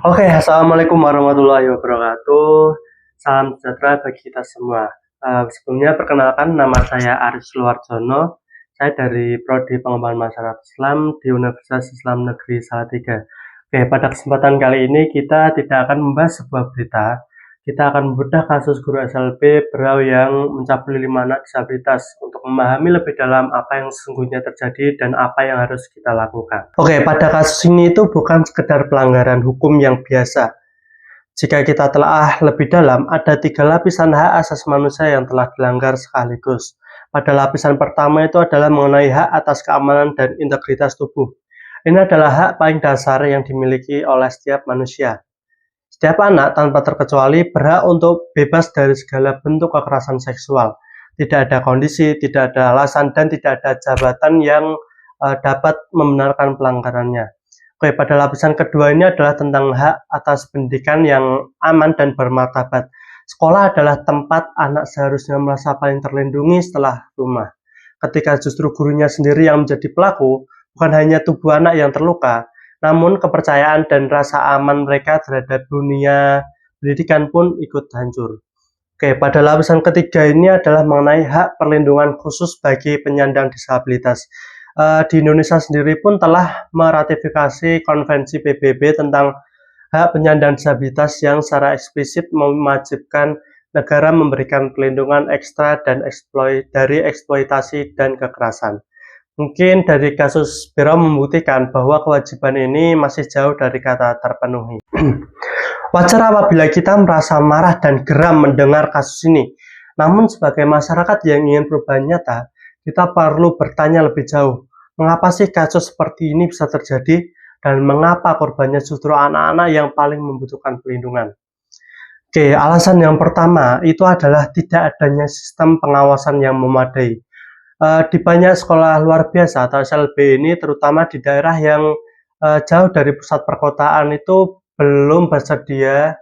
Oke, assalamualaikum warahmatullahi wabarakatuh. Salam sejahtera bagi kita semua. Sebelumnya perkenalkan, nama saya Aris Luarjono. Saya dari Prodi Pengembangan Masyarakat Islam di Universitas Islam Negeri Salatiga. Oke, pada kesempatan kali ini kita tidak akan membahas sebuah berita. Kita akan membedah kasus guru SLB Berau yang mencabuli 5 anak disabilitas untuk memahami lebih dalam apa yang sesungguhnya terjadi dan apa yang harus kita lakukan. Oke, pada kasus ini itu bukan sekedar pelanggaran hukum yang biasa. Jika kita telah lebih dalam, ada 3 lapisan hak asasi manusia yang telah dilanggar sekaligus. Pada lapisan pertama itu adalah mengenai hak atas keamanan dan integritas tubuh. Ini adalah hak paling dasar yang dimiliki oleh setiap manusia. Setiap anak tanpa terkecuali berhak untuk bebas dari segala bentuk kekerasan seksual. Tidak ada kondisi, tidak ada alasan, dan tidak ada jabatan yang dapat membenarkan pelanggarannya. Oke, pada lapisan kedua ini adalah tentang hak atas pendidikan yang aman dan bermartabat. Sekolah adalah tempat anak seharusnya merasa paling terlindungi setelah rumah. Ketika justru gurunya sendiri yang menjadi pelaku, bukan hanya tubuh anak yang terluka, namun kepercayaan dan rasa aman mereka terhadap dunia pendidikan pun ikut hancur. Oke, pada lapisan ketiga ini adalah mengenai hak perlindungan khusus bagi penyandang disabilitas. Di Indonesia sendiri pun telah meratifikasi konvensi PBB tentang hak penyandang disabilitas yang secara eksplisit mewajibkan negara memberikan perlindungan ekstra dan dari eksploitasi dan kekerasan. Mungkin dari kasus Berau membuktikan bahwa kewajiban ini masih jauh dari kata terpenuhi. Wajar apabila kita merasa marah dan geram mendengar kasus ini. Namun sebagai masyarakat yang ingin perubahan nyata, kita perlu bertanya lebih jauh. Mengapa sih kasus seperti ini bisa terjadi? Dan mengapa korbannya justru anak-anak yang paling membutuhkan perlindungan? Oke, alasan yang pertama itu adalah tidak adanya sistem pengawasan yang memadai. Di banyak sekolah luar biasa atau SLB ini, terutama di daerah yang jauh dari pusat perkotaan, itu belum bersedia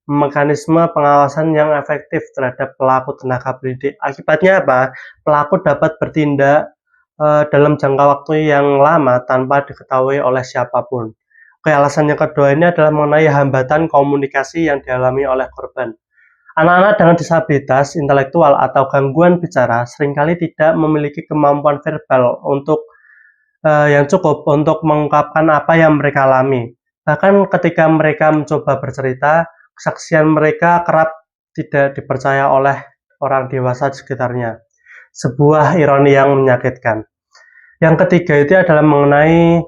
mekanisme pengawasan yang efektif terhadap pelaku tenaga pendidik. Akibatnya apa? Pelaku dapat bertindak dalam jangka waktu yang lama tanpa diketahui oleh siapapun. Oke, alasan yang kedua ini adalah mengenai hambatan komunikasi yang dialami oleh korban. Anak-anak dengan disabilitas intelektual atau gangguan bicara seringkali tidak memiliki kemampuan verbal yang cukup untuk mengungkapkan apa yang mereka alami. Bahkan ketika mereka mencoba bercerita, kesaksian mereka kerap tidak dipercaya oleh orang dewasa di sekitarnya. Sebuah ironi yang menyakitkan. Yang ketiga itu adalah mengenai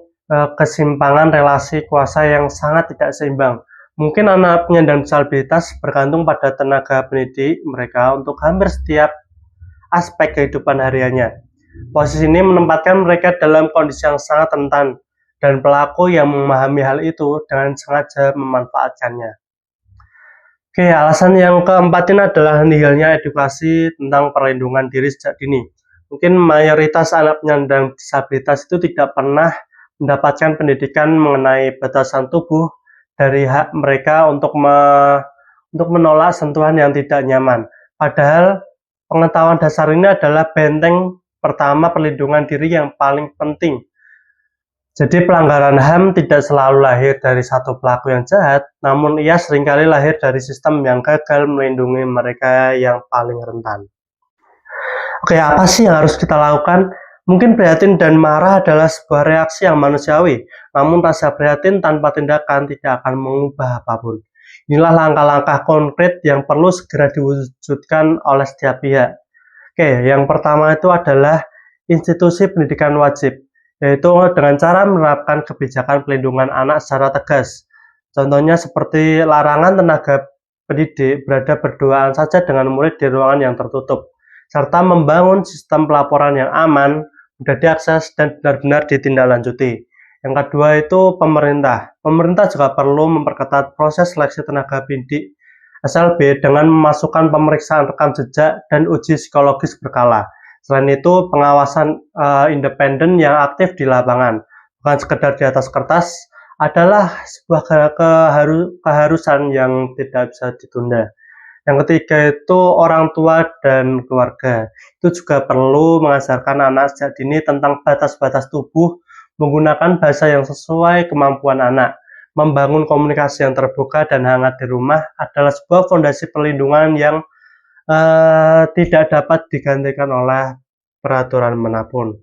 kesimpangan relasi kuasa yang sangat tidak seimbang. Mungkin anak penyandang disabilitas bergantung pada tenaga pendidik mereka untuk hampir setiap aspek kehidupan hariannya. Posisi ini menempatkan mereka dalam kondisi yang sangat rentan, dan pelaku yang memahami hal itu dengan sengaja memanfaatkannya. Oke, alasan yang keempat ini adalah nihilnya edukasi tentang perlindungan diri sejak dini. Mungkin mayoritas anak penyandang disabilitas itu tidak pernah mendapatkan pendidikan mengenai batasan tubuh dari hak mereka untuk menolak sentuhan yang tidak nyaman. Padahal pengetahuan dasar ini adalah benteng pertama perlindungan diri yang paling penting. Jadi pelanggaran HAM tidak selalu lahir dari satu pelaku yang jahat, namun ia seringkali lahir dari sistem yang gagal melindungi mereka yang paling rentan. Oke, apa sih yang harus kita lakukan? Mungkin prihatin dan marah adalah sebuah reaksi yang manusiawi, namun rasa prihatin tanpa tindakan tidak akan mengubah apapun. Inilah langkah-langkah konkret yang perlu segera diwujudkan oleh setiap pihak. Oke, yang pertama itu adalah institusi pendidikan wajib, yaitu dengan cara menerapkan kebijakan pelindungan anak secara tegas. Contohnya seperti larangan tenaga pendidik berada berduaan saja dengan murid di ruangan yang tertutup, serta membangun sistem pelaporan yang aman, mudah diakses, dan benar-benar ditindaklanjuti. Yang kedua itu pemerintah. Pemerintah juga perlu memperketat proses seleksi tenaga pendidik SLB dengan memasukkan pemeriksaan rekam jejak dan uji psikologis berkala. Selain itu, pengawasan independen yang aktif di lapangan, bukan sekedar di atas kertas, adalah sebuah keharusan yang tidak bisa ditunda. Yang ketiga itu orang tua dan keluarga. Itu juga perlu mengajarkan anak sejak dini tentang batas-batas tubuh, menggunakan bahasa yang sesuai kemampuan anak. membangun komunikasi yang terbuka dan hangat di rumah adalah sebuah fondasi perlindungan yang tidak dapat digantikan oleh peraturan manapun.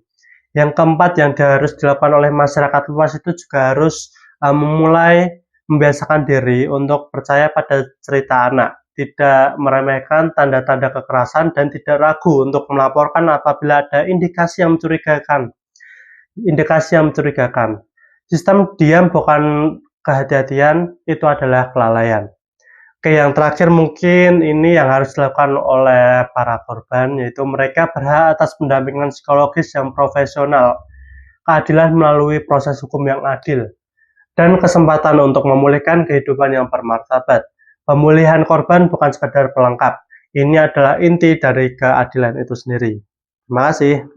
Yang keempat yang harus dilakukan oleh masyarakat luas itu juga harus memulai membiasakan diri untuk percaya pada cerita anak, tidak meremehkan tanda-tanda kekerasan dan tidak ragu untuk melaporkan apabila ada indikasi yang mencurigakan. Sistem diam bukan kehati-hatian, itu adalah kelalaian. Oke, yang terakhir mungkin ini yang harus dilakukan oleh para korban, yaitu mereka berhak atas pendampingan psikologis yang profesional, keadilan melalui proses hukum yang adil, dan kesempatan untuk memulihkan kehidupan yang bermartabat. Pemulihan korban bukan sekadar pelengkap, ini adalah inti dari keadilan itu sendiri. Terima kasih.